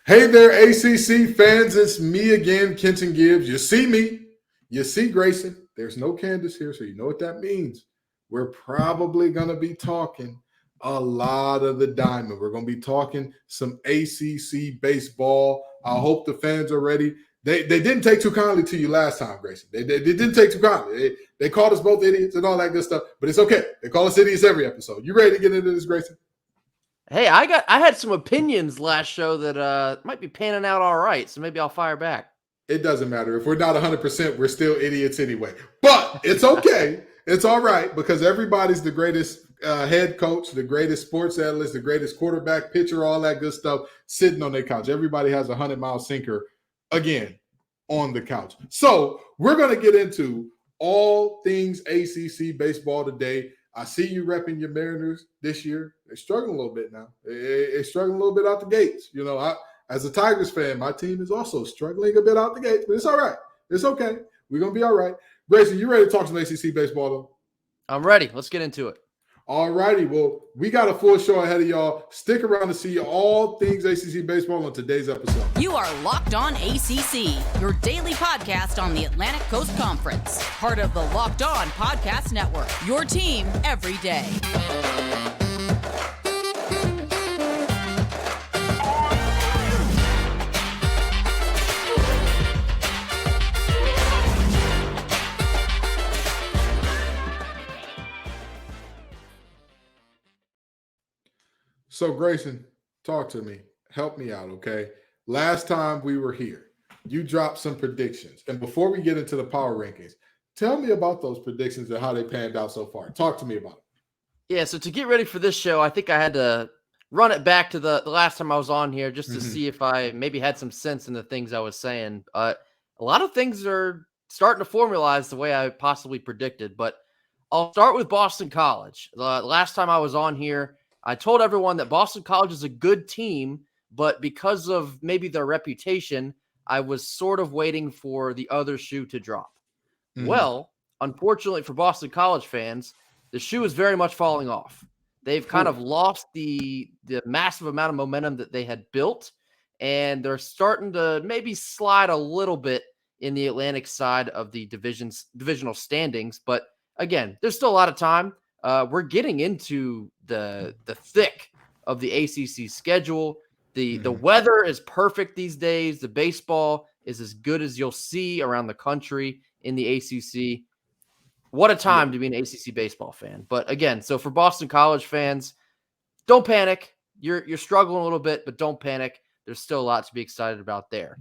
Hey there, ACC fans. It's me again, Kenton Gibbs. You see me. You see Grayson. There's no Candace here, so you know what that means. We're probably going to be talking a lot of the diamond. We're going to be talking some ACC baseball. I hope the fans are ready. They didn't take too kindly to you last time, Grayson. They didn't take too kindly. They called us both idiots and all that good stuff, but it's okay. They call us idiots every episode. You ready to get into this, Grayson? Hey, I had some opinions last show that might be panning out all right, so maybe I'll fire back. It doesn't matter. If we're not 100%, we're still idiots anyway. But it's okay. It's all right because everybody's the greatest head coach, the greatest sports analyst, the greatest quarterback, pitcher, all that good stuff sitting on their couch. Everybody has a 100-mile sinker, again, on the couch. So we're going to get into all things ACC baseball today. I see you repping your Mariners this year. They're struggling a little bit now. They're struggling a little bit out the gates. You know, as a Tigers fan, my team is also struggling a bit out the gates, but it's all right. It's okay. We're going to be all right. Grayson, you ready to talk some ACC baseball, though? I'm ready. Let's get into it. All righty. Well, we got a full show ahead of y'all. Stick around to see all things ACC baseball on today's episode. You are Locked On ACC, your daily podcast on the Atlantic Coast Conference. Part of the Locked On Podcast Network, your team every day. So, Grayson, talk to me. Help me out, okay? Last time we were here, you dropped some predictions. And before we get into the power rankings, tell me about those predictions and how they panned out so far. Talk to me about it. Yeah, so to get ready for this show, I think I had to run it back to the last time I was on here just to see if I maybe had some sense in the things I was saying. A lot of things are starting to formalize the way I possibly predicted, but I'll start with Boston College. Last time I was on here, I told everyone that Boston College is a good team, but because of maybe their reputation, I was sort of waiting for the other shoe to drop. Well, unfortunately for Boston College fans, the shoe is very much falling off. They've kind of lost the massive amount of momentum that they had built, and they're starting to maybe slide a little bit in the Atlantic side of the divisional standings. But again, there's still a lot of time. We're getting into the thick of the ACC schedule. The weather is perfect these days. The baseball is as good as you'll see around the country in the ACC. What a time to be an ACC baseball fan. But again, so for Boston College fans, don't panic. You're struggling a little bit, but don't panic. There's still a lot to be excited about there.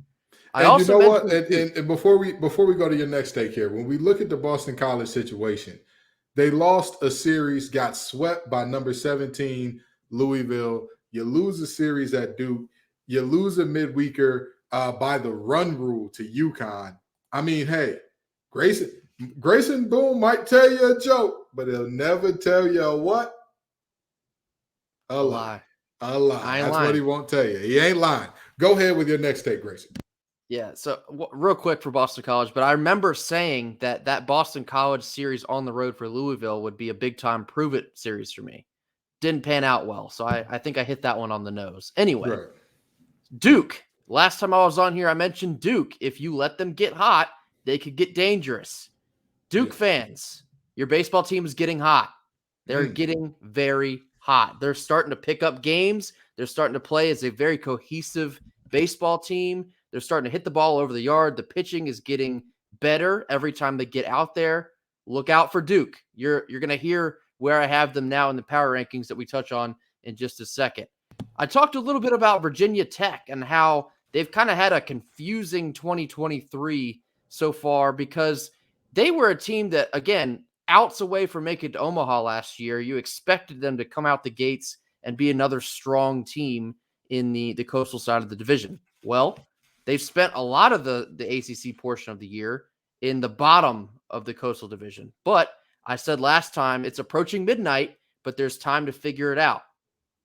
And you know what? And before we go to your next take here, when we look at the Boston College situation, they lost a series, got swept by number 17, Louisville. You lose a series at Duke. You lose a midweeker by the run rule to UConn. I mean, hey, Grayson Boone might tell you a joke, but he'll never tell you a what? A lie. A lie. That's what he won't tell you. He ain't lying. Go ahead with your next take, Grayson. Yeah, so real quick for Boston College, but I remember saying that Boston College series on the road for Louisville would be a big-time prove-it series for me. Didn't pan out well, so I think I hit that one on the nose. Anyway, right. Duke. Last time I was on here, I mentioned Duke. If you let them get hot, they could get dangerous. Duke fans, your baseball team is getting hot. They're getting very hot. They're starting to pick up games. They're starting to play as a very cohesive baseball team. They're starting to hit the ball over the yard. The pitching is getting better every time they get out there. Look out for Duke. You're going to hear where I have them now in the power rankings that we touch on in just a second. I talked a little bit about Virginia Tech and how they've kind of had a confusing 2023 so far because they were a team that, again, outs away from making it to Omaha last year. You expected them to come out the gates and be another strong team in the coastal side of the division. Well, they've spent a lot of the ACC portion of the year in the bottom of the coastal division. But I said last time it's approaching midnight, but there's time to figure it out.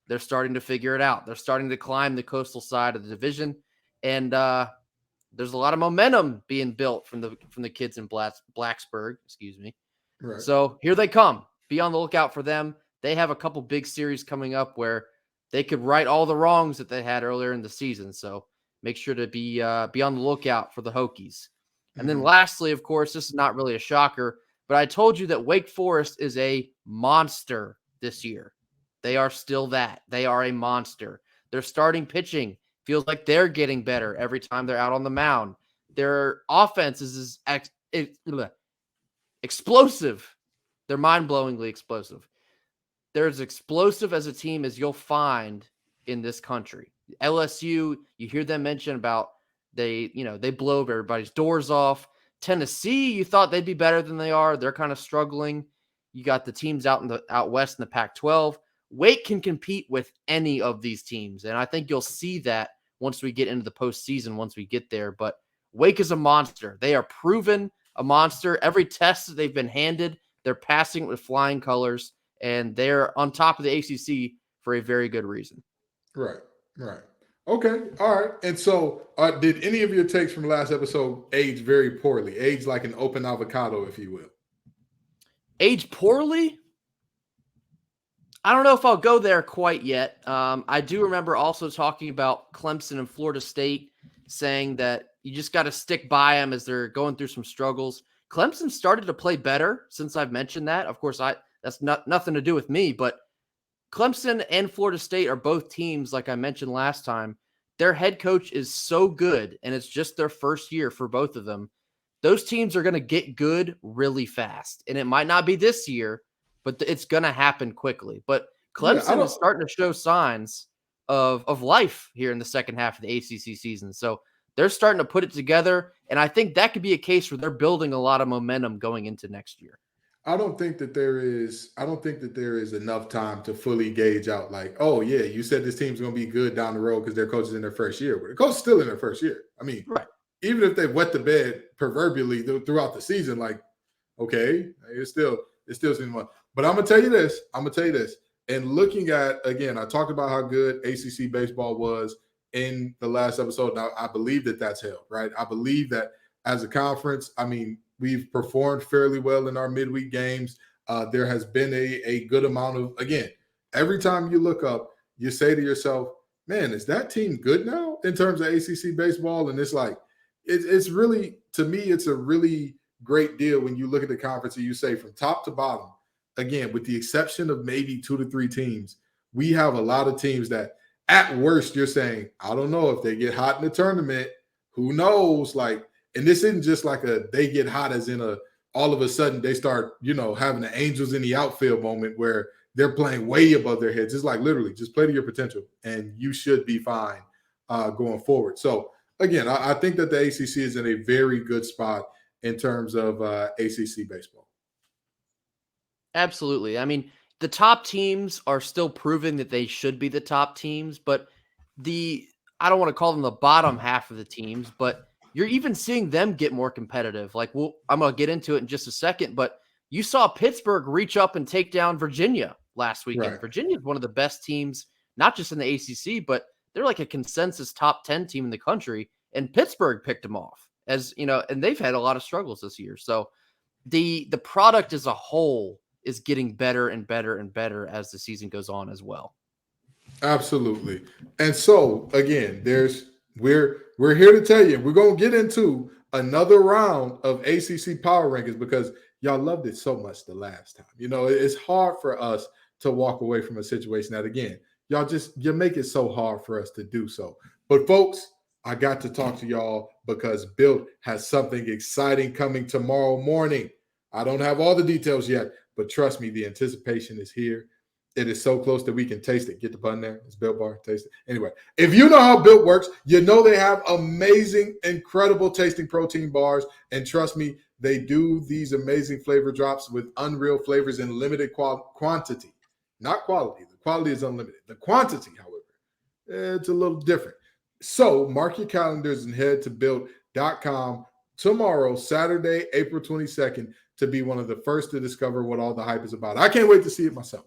They're starting to figure it out. They're starting to climb the coastal side of the division. And there's a lot of momentum being built from the kids in Blacksburg, excuse me. Right. So here they come. Be on the lookout for them. They have a couple big series coming up where they could right all the wrongs that they had earlier in the season. So make sure to be on the lookout for the Hokies. And then Mhm. lastly, of course, this is not really a shocker, but I told you that Wake Forest is a monster this year. They are still that. They are a monster. Their starting pitching feels like they're getting better every time they're out on the mound. Their offense is explosive. They're mind-blowingly explosive. They're as explosive as a team as you'll find in this country. LSU, you hear them mention about they blow everybody's doors off. Tennessee, you thought they'd be better than they are. They're kind of struggling. You got the teams out west in the Pac-12. Wake can compete with any of these teams, and I think you'll see that once we get into the postseason, once we get there. But Wake is a monster. They are proven a monster. Every test that they've been handed, they're passing with flying colors, and they're on top of the ACC for a very good reason. Right. Right. Okay. All right. And so, did any of your takes from last episode age very poorly? Age like an open avocado, if you will. Age poorly? I don't know if I'll go there quite yet. I do remember also talking about Clemson and Florida State, saying that you just got to stick by them as they're going through some struggles. Clemson started to play better since I've mentioned that. Of course, that's nothing to do with me, but Clemson and Florida State are both teams, like I mentioned last time. Their head coach is so good, and it's just their first year for both of them. Those teams are going to get good really fast, and it might not be this year, but it's going to happen quickly. But Clemson is starting to show signs of life here in the second half of the ACC season. So they're starting to put it together, and I think that could be a case where they're building a lot of momentum going into next year. I don't think that there is enough time to fully gauge out like, oh yeah, you said this team's going to be good down the road because their coach is in their first year. But the coach is still in their first year. I mean, Right. Even if they wet the bed proverbially throughout the season, like, okay, it still seems well. But I'm gonna tell you this. And looking at, again, I talked about how good ACC baseball was in the last episode. Now I believe that that's held, right? I believe that as a conference, I mean, we've performed fairly well in our midweek games. There has been a good amount of, again, every time you look up, you say to yourself, man, is that team good now in terms of ACC baseball? And it's like, it's really, to me, it's a really great deal when you look at the conference and you say from top to bottom, again, with the exception of maybe 2 to 3 teams, we have a lot of teams that at worst you're saying, I don't know if they get hot in the tournament. Who knows? Like, and this isn't just like they get hot as in all of a sudden they start, having the angels in the outfield moment where they're playing way above their heads. It's like literally just play to your potential and you should be fine going forward. So again, I think that the ACC is in a very good spot in terms of ACC baseball. Absolutely. I mean, the top teams are still proving that they should be the top teams, but I don't want to call them the bottom half of the teams, but you're even seeing them get more competitive. Like, I'm going to get into it in just a second, but you saw Pittsburgh reach up and take down Virginia last weekend. Right. Virginia is one of the best teams, not just in the ACC, but they're like a consensus top 10 team in the country, and Pittsburgh picked them off and they've had a lot of struggles this year. So the product as a whole is getting better and better and better as the season goes on as well. Absolutely. And so again, we're here to tell you, we're going to get into another round of ACC power rankings because y'all loved it so much the last time. It's hard for us to walk away from a situation that, again, you make it so hard for us to do so. But folks, I got to talk to y'all because Built has something exciting coming tomorrow morning. I don't have all the details yet, but trust me, the anticipation is here. It is so close that we can taste it. Get the button there. It's Built Bar. Taste it. Anyway, if you know how Built works, you know they have amazing, incredible tasting protein bars. And trust me, they do these amazing flavor drops with unreal flavors in limited quantity. Not quality. The quality is unlimited. The quantity, however, it's a little different. So mark your calendars and head to Built.com tomorrow, Saturday, April 22nd, to be one of the first to discover what all the hype is about. I can't wait to see it myself.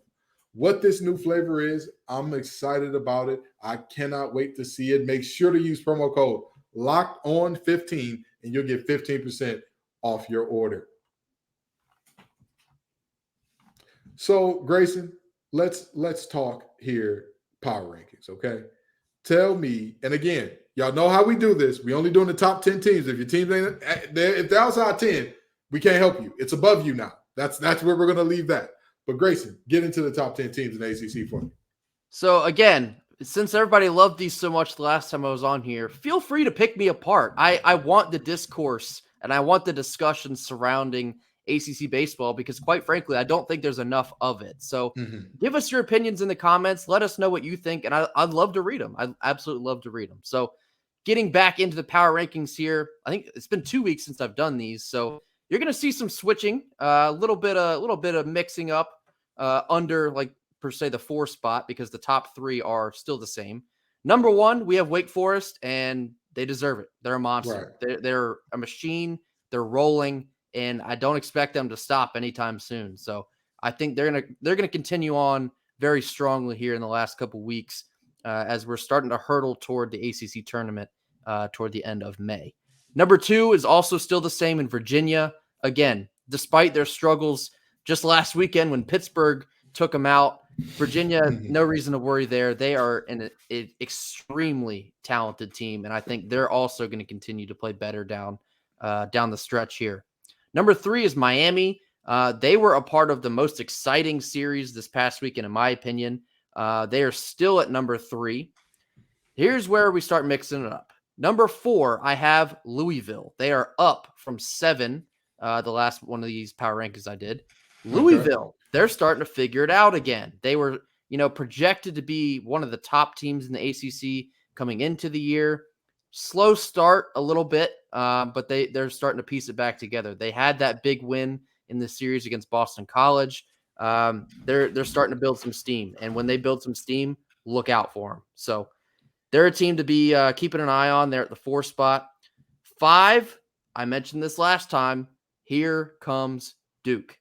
What this new flavor is, I'm excited about it. I cannot wait to see it. Make sure to use promo code LOCKEDON15 and you'll get 15% off your order. So, Grayson, let's talk here power rankings, okay? Tell me, and again, Y'all know how we do this. We only doing the top 10 teams. If your teams ain't there, if they're outside 10, we can't help you. It's above you now. That's where we're going to leave that. But Grayson, get into the top 10 teams in the ACC for me. So again, since everybody loved these so much the last time I was on here, feel free to pick me apart. I want the discourse and I want the discussion surrounding ACC baseball because, quite frankly, I don't think there's enough of it. So give us your opinions in the comments. Let us know what you think, and I'd love to read them. I'd absolutely love to read them. So getting back into the power rankings here, I think it's been 2 weeks since I've done these, so you're going to see some switching, a little bit of mixing up under, like, per se, the 4 spot because the top 3 are still the same. Number 1, we have Wake Forest, and they deserve it. They're a monster. Right. They're a machine. They're rolling, and I don't expect them to stop anytime soon. So I think they're gonna continue on very strongly here in the last couple weeks as we're starting to hurdle toward the ACC tournament toward the end of May. Number 2 is also still the same in Virginia. Again, despite their struggles just last weekend when Pittsburgh took them out, Virginia, no reason to worry there. They are an extremely talented team, and I think they're also going to continue to play better down the stretch here. Number 3 is Miami. They were a part of the most exciting series this past weekend, in my opinion. They are still at number 3. Here's where we start mixing it up. Number 4, I have Louisville. They are up from 7, the last one of these power rankings I did. Louisville, they're starting to figure it out again. They were, projected to be one of the top teams in the ACC coming into the year. Slow start a little bit, but they're starting to piece it back together. They had that big win in the series against Boston College. They're starting to build some steam, and when they build some steam, look out for them. So they're a team to be keeping an eye on. They're at the 4 spot. 5, I mentioned this last time. Here comes Duke.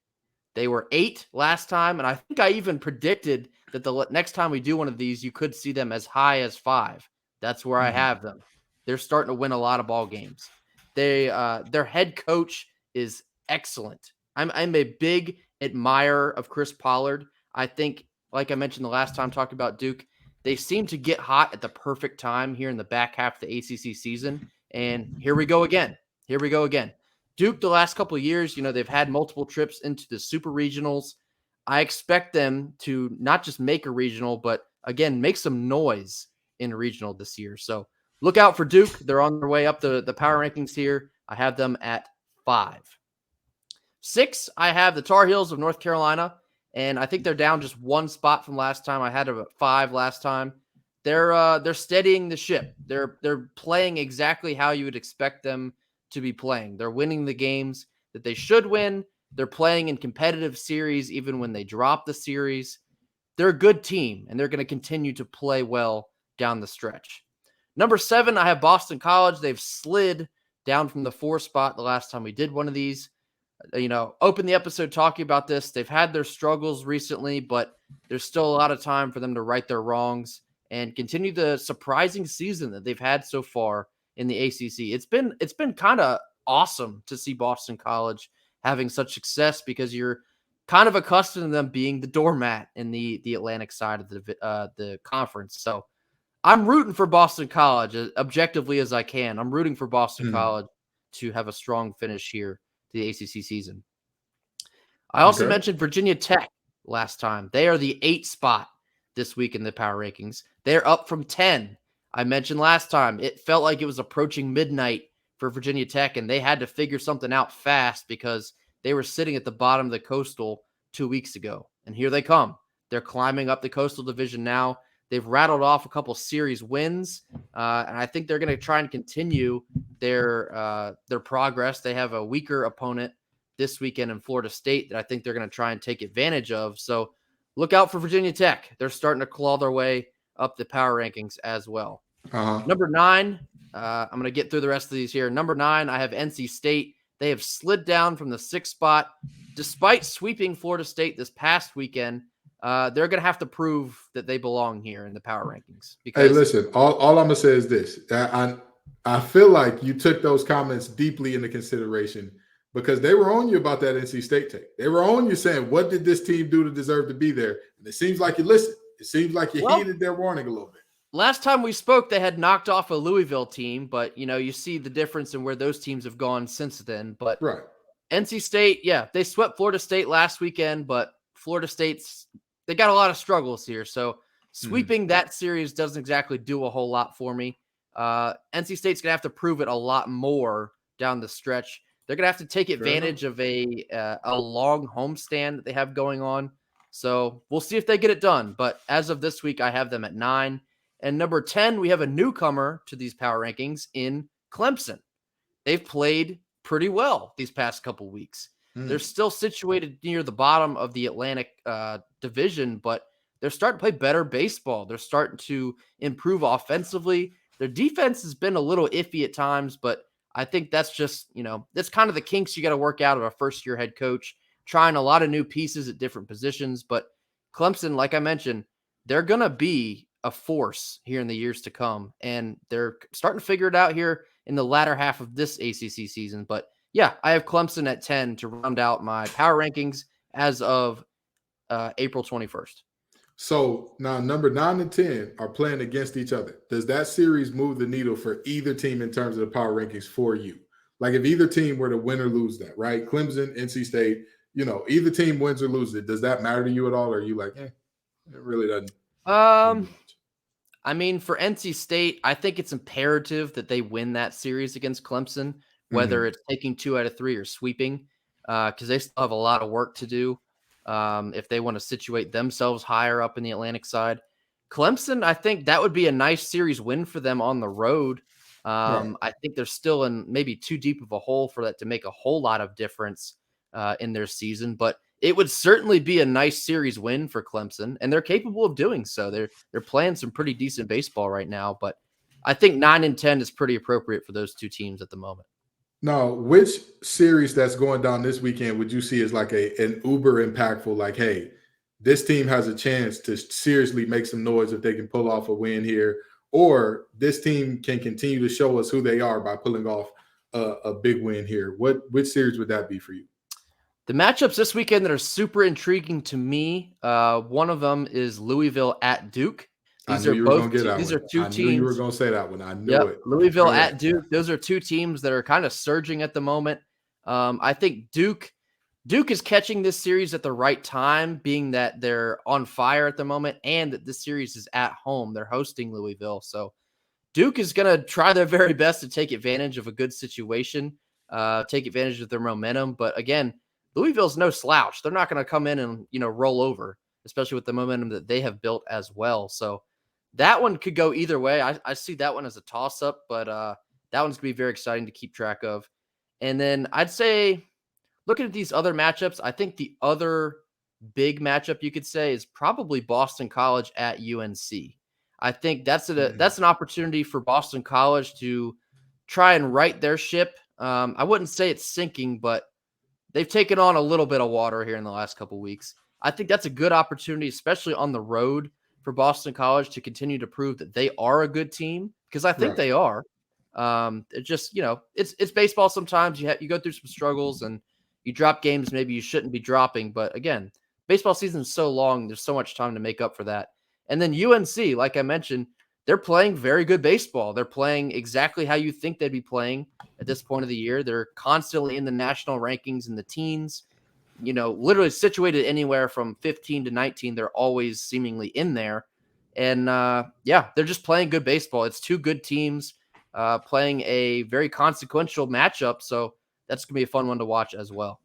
They were 8 last time, and I think I even predicted that the next time we do one of these, you could see them as high as 5. That's where I have them. They're starting to win a lot of ball games. Their head coach is excellent. I'm a big admirer of Chris Pollard. I think, like I mentioned the last time talking about Duke, they seem to get hot at the perfect time here in the back half of the ACC season, and here we go again. Duke, the last couple of years, they've had multiple trips into the super regionals. I expect them to not just make a regional, but again, make some noise in a regional this year. So look out for Duke. They're on their way up the power rankings here. I have them at 5. 6, I have the Tar Heels of North Carolina, and I think they're down just 1 spot from last time. I had them at 5 last time. They're steadying the ship. They're playing exactly how you would expect them to be playing. They're winning the games that they should win. They're playing in competitive series even when they drop the series. They're a good team, and they're going to continue to play well down the stretch. Number 7, I have Boston College. They've slid down from the 4 spot the last time we did one of these. Open the episode talking about this. They've had their struggles recently, but there's still a lot of time for them to right their wrongs and continue the surprising season that they've had so far in the ACC. It's been kind of awesome to see Boston College having such success because you're kind of accustomed to them being the doormat in the Atlantic side of the conference. So I'm rooting for Boston College as objectively as I can. I'm rooting for Boston College to have a strong finish here to the ACC season. I also mentioned Virginia Tech last time. They are the 8 spot this week in the power rankings. They're up from 10. I mentioned last time, it felt like it was approaching midnight for Virginia Tech, and they had to figure something out fast because they were sitting at the bottom of the Coastal 2 weeks ago. And here they come. They're climbing up the Coastal Division now. They've rattled off a couple series wins, and I think they're going to try and continue their progress. They have a weaker opponent this weekend in Florida State that I think they're going to try and take advantage of. So look out for Virginia Tech. They're starting to claw their way up the power rankings as well. Number 9, I'm going to get through the rest of these here. Number 9, I have NC State. They have slid down from the 6th spot. Despite sweeping Florida State this past weekend, they're going to have to prove that they belong here in the power rankings. Because hey, listen, all I'm going to say is this. I feel like you took those comments deeply into consideration because they were on you about that NC State take. They were on you saying, what did this team do to deserve to be there? And it seems like you listened. It seems like you heeded their warning a little bit. last time we spoke, they had knocked off a Louisville team, but you see the difference in where those teams have gone since then. But Right. NC State, yeah, they swept Florida State last weekend, but Florida State's they got a lot of struggles here. So sweeping that series doesn't exactly do a whole lot for me. NC State's gonna have to prove it a lot more down the stretch. They're gonna have to take advantage of a long homestand that they have going on. So we'll see if they get it done. But as of this week, I have them at 9. And number 10, we have a newcomer to these power rankings in Clemson. They've played pretty well these past couple weeks. They're still situated near the bottom of the Atlantic division, but they're starting to play better baseball. They're starting to improve offensively. Their defense has been a little iffy at times, but I think that's just, that's kind of the kinks you got to work out of a first-year head coach, trying a lot of new pieces at different positions. But Clemson, like I mentioned, they're going to be a force here in the years to come, and they're starting to figure it out here in the latter half of this ACC season. But yeah, I have Clemson at 10 to round out my power rankings as of April 21st. So now number 9 and 10 are playing against each other. Does that series move the needle for either team in terms of the power rankings for you? Like if either team were to win or lose that, right? Clemson, NC State, either team wins or loses it. Does that matter to you at all? Or are you like, it really doesn't? I mean, for NC State, I think it's imperative that they win that series against Clemson, whether it's taking 2 out of 3 or sweeping, because they still have a lot of work to do if they want to situate themselves higher up in the Atlantic side. Clemson, I think that would be a nice series win for them on the road. Right. I think they're still in maybe too deep of a hole for that to make a whole lot of difference in their season, but it would certainly be a nice series win for Clemson, and they're capable of doing so. They're playing some pretty decent baseball right now, but I think 9 and 10 is pretty appropriate for those two teams at the moment. Now, which series that's going down this weekend would you see as like an uber impactful, like, hey, this team has a chance to seriously make some noise if they can pull off a win here, or this team can continue to show us who they are by pulling off a big win here? Which series would that be for you? The matchups this weekend that are super intriguing to me, one of them is Louisville at Duke. These are both these are two teams. I knew you were going to say that one. I knew it. Louisville at Duke. Those are two teams that are kind of surging at the moment. I think Duke is catching this series at the right time, being that they're on fire at the moment and that this series is at home. They're hosting Louisville. So Duke is going to try their very best to take advantage of a good situation, take advantage of their momentum. But again, Louisville's no slouch. They're not going to come in and, roll over, especially with the momentum that they have built as well. So that one could go either way. I see that one as a toss-up, but that one's going to be very exciting to keep track of. And then I'd say, looking at these other matchups, I think the other big matchup you could say is probably Boston College at UNC. I think that's an opportunity for Boston College to try and right their ship. I wouldn't say it's sinking, but they've taken on a little bit of water here in the last couple of weeks. I think that's a good opportunity, especially on the road, for Boston College to continue to prove that they are a good team, because I think they are. It just, it's baseball. Sometimes you go through some struggles and you drop games maybe you shouldn't be dropping. But again, baseball season is so long. There's so much time to make up for that. And then UNC, like I mentioned, they're playing very good baseball. They're playing exactly how you think they'd be playing at this point of the year. They're constantly in the national rankings in the teens, literally situated anywhere from 15 to 19. They're always seemingly in there. And they're just playing good baseball. It's two good teams playing a very consequential matchup. So that's going to be a fun one to watch as well.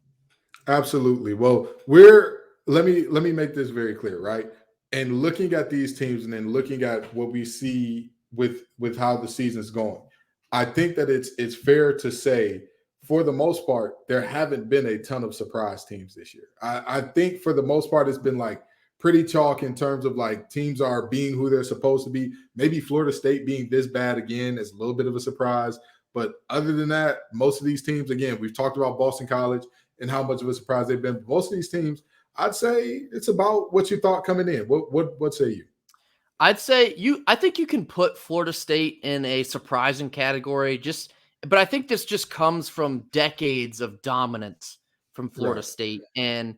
Absolutely. Well, let me make this very clear, right? And looking at these teams and then looking at what we see with how the season's going, I think that it's fair to say, for the most part, there haven't been a ton of surprise teams this year. I think for the most part, it's been like pretty chalk in terms of like teams are being who they're supposed to be. Maybe Florida State being this bad again is a little bit of a surprise. But other than that, most of these teams, again, we've talked about Boston College and how much of a surprise they've been. But most of these teams, I'd say it's about what you thought coming in. What say you? I think you can put Florida State in a surprising category, but I think this just comes from decades of dominance from Florida State. And,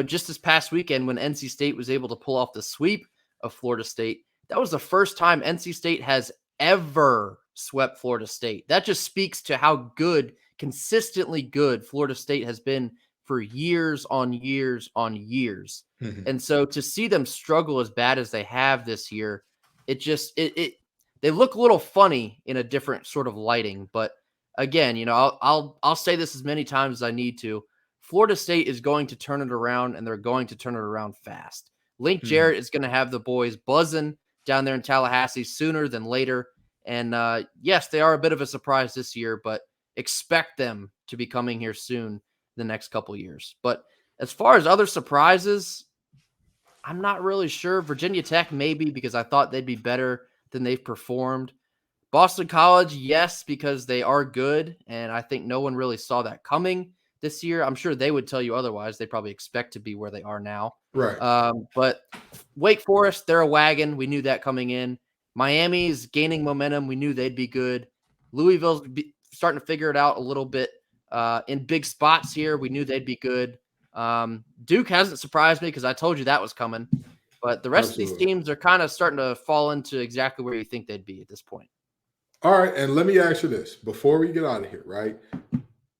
just this past weekend when NC State was able to pull off the sweep of Florida State, That was the first time NC State has ever swept Florida State. That just speaks to how good, consistently good Florida State has been for years on years on years. And so to see them struggle as bad as they have this year, they look a little funny in a different sort of lighting. But again, I'll say this as many times as I need to. Florida State is going to turn it around, and they're going to turn it around fast. Link Jarrett is going to have the boys buzzing down there in Tallahassee sooner than later. And yes, they are a bit of a surprise this year, but expect them to be coming here soon the next couple years. But as far as other surprises, I'm not really sure. Virginia Tech, maybe, because I thought they'd be better than they've performed. Boston College, yes, because they are good, and I think no one really saw that coming this year. I'm sure they would tell you otherwise. They probably expect to be where they are now. Right. But Wake Forest, they're a wagon. We knew that coming in. Miami's gaining momentum. We knew they'd be good. Louisville's starting to figure it out a little bit in big spots here. We knew they'd be good. Duke hasn't surprised me because I told you that was coming. But the rest of these teams are kind of starting to fall into exactly where you think they'd be at this point. All right, and let me ask you this before we get out of here, right?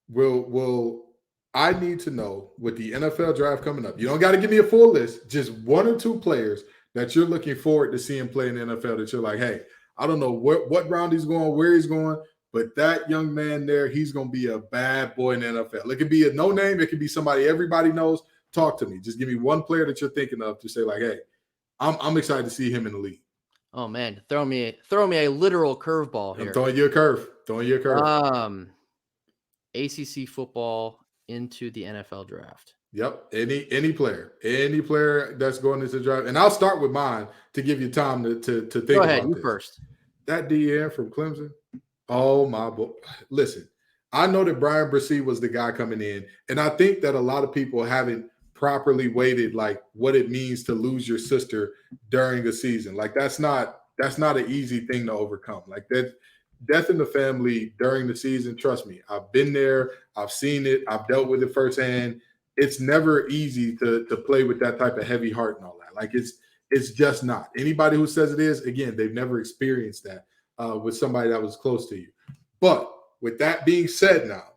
Will I need to know with the NFL draft coming up? You don't got to give me a full list, just one or two players that you're looking forward to seeing play in the NFL that you're like, hey, I don't know what round he's going, where he's going, but that young man there, he's going to be a bad boy in the NFL. It could be a no name. It could be somebody everybody knows. Talk to me. Just give me one player that you're thinking of to say like, hey, I'm excited to see him in the league. Oh man, throw me a literal curveball here. I'm throwing you a curve. ACC football into the NFL draft. Yep. Any player that's going into the draft. And I'll start with mine to give you time to think about this. Go ahead, you first. That DN from Clemson. Oh my boy. Listen, I know that Brian Brissett was the guy coming in, and I think that a lot of people haven't properly weighted like what it means to lose your sister during the season. Like that's not an easy thing to overcome. Like that death in the family during the season, trust me, I've been there, I've seen it, I've dealt with it firsthand. It's never easy to play with that type of heavy heart and all that. Like it's just not. Anybody who says it is, again, they've never experienced that with somebody that was close to you. But with that being said now,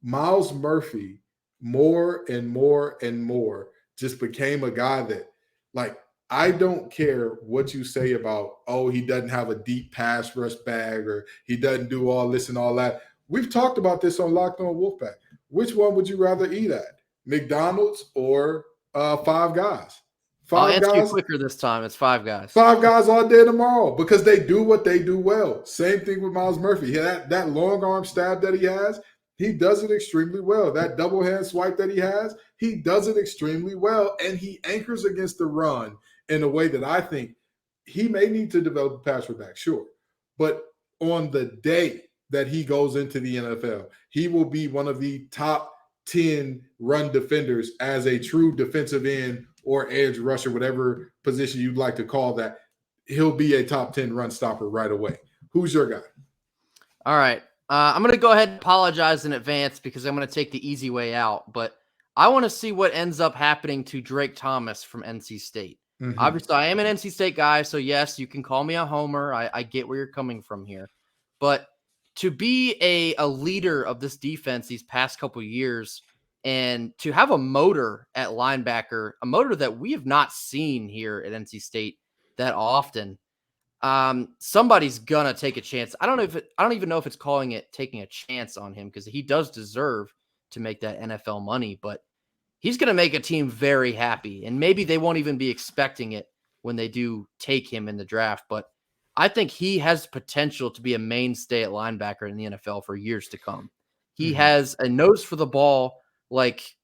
Myles Murphy more and more and more just became a guy that, like, I don't care what you say about, oh, he doesn't have a deep pass rush bag or he doesn't do all this and all that. We've talked about this on Locked On Wolfpack. Which one would you rather eat at, McDonald's or Five Guys? I'll answer you quicker this time. It's Five Guys. Five Guys all day tomorrow because they do what they do well. Same thing with Myles Murphy. That long arm stab that he has, he does it extremely well. That double hand swipe that he has, he does it extremely well. And he anchors against the run in a way that I think he may need to develop a passer back, sure. But on the day that he goes into the NFL, he will be one of the top 10 run defenders as a true defensive end or edge rusher, whatever position you'd like to call that. He'll be a top 10 run stopper right away. Who's your guy? All right. I'm going to go ahead and apologize in advance because I'm going to take the easy way out, but I want to see what ends up happening to Drake Thomas from NC State. Mm-hmm. Obviously, I am an NC State guy, so yes, you can call me a homer. I get where you're coming from here. But to be a leader of this defense these past couple of years and to have a motor at linebacker, a motor that we have not seen here at NC State that often, somebody's gonna take a chance. I don't even know if it's calling it taking a chance on him because he does deserve to make that NFL money, but he's going to make a team very happy, and maybe they won't even be expecting it when they do take him in the draft. But I think he has potential to be a mainstay at linebacker in the NFL for years to come. He has a nose for the ball like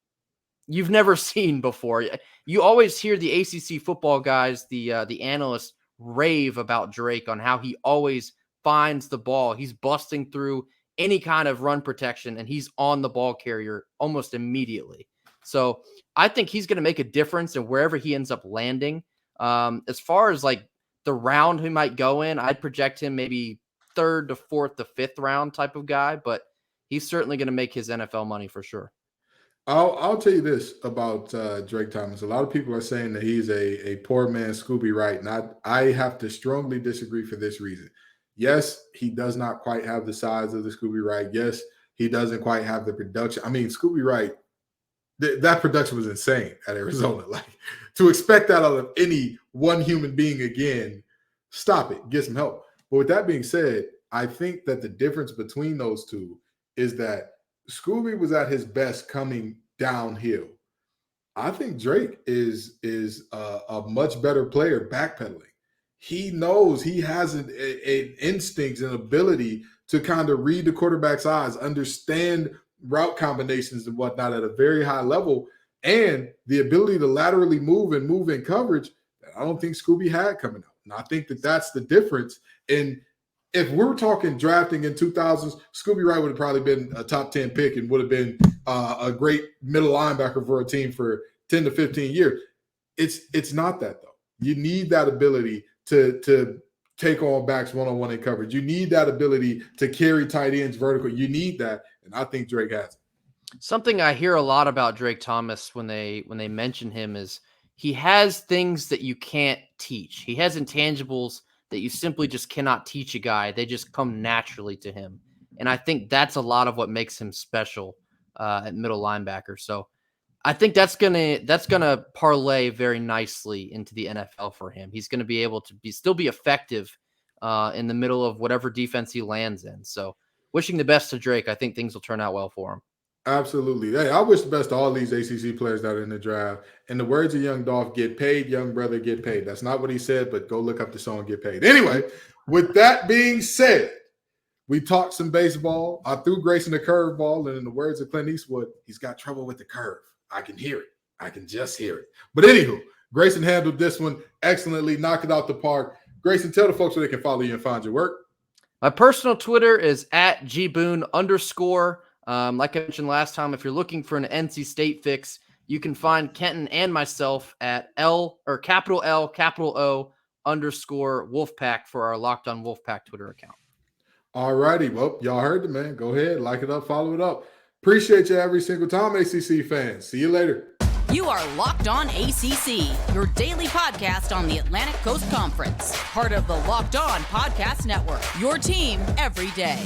you've never seen before. You always hear the ACC football guys, the analysts, rave about Drake on how he always finds the ball. He's busting through any kind of run protection, and he's on the ball carrier almost immediately. So I think he's going to make a difference in wherever he ends up landing. As far as like the round he might go in, I'd project him maybe 3rd to 4th to 5th round type of guy, but he's certainly going to make his NFL money for sure. I'll tell you this about Drake Thomas. A lot of people are saying that he's a poor man Scooby Wright, and I have to strongly disagree for this reason. Yes, he does not quite have the size of the Scooby Wright. Yes, he doesn't quite have the production. I mean, Scooby Wright, that production was insane at Arizona. Like, to expect that out of any one human being again, stop it, get some help. But with that being said, I think that the difference between those two is that Scooby was at his best coming downhill. I think Drake is a much better player backpedaling. He knows, he has an instinct and ability to kind of read the quarterback's eyes, understand route combinations and whatnot at a very high level, and the ability to laterally move and move in coverage that I don't think Scooby had coming out. And I think that that's the difference. And if we're talking drafting in 2000s, Scooby Wright would have probably been a top 10 pick and would have been a great middle linebacker for a team for 10 to 15 years. It's not that, though. You need that ability to take on backs one-on-one in coverage. You need that ability to carry tight ends vertical. You need that, and I think Drake has it. Something I hear a lot about Drake Thomas when they mention him is he has things that you can't teach. He has intangibles that you simply just cannot teach a guy. They just come naturally to him. And I think that's a lot of what makes him special at middle linebacker. So I think that's gonna parlay very nicely into the NFL for him. He's going to be able to still be effective in the middle of whatever defense he lands in. So wishing the best to Drake. I think things will turn out well for him. Absolutely. Hey, I wish the best to all these ACC players that are in the draft. In the words of Young Dolph, get paid, young brother, get paid. That's not what he said, but go look up the song, Get Paid. Anyway, with that being said, we talked some baseball. I threw Grayson a curveball, and in the words of Clint Eastwood, he's got trouble with the curve. I can hear it. I can just hear it. But anywho, Grayson handled this one excellently, knocked it out the park. Grayson, tell the folks where they can follow you and find your work. My personal Twitter is @gboone_. Like I mentioned last time, if you're looking for an NC State fix, you can find Kenton and myself at capital L, capital O _Wolfpack for our Locked On Wolfpack Twitter account. All righty. Well, y'all heard it, man. Go ahead, like it up, follow it up. Appreciate you every single time, ACC fans. See you later. You are Locked On ACC, your daily podcast on the Atlantic Coast Conference. Part of the Locked On Podcast Network, your team every day.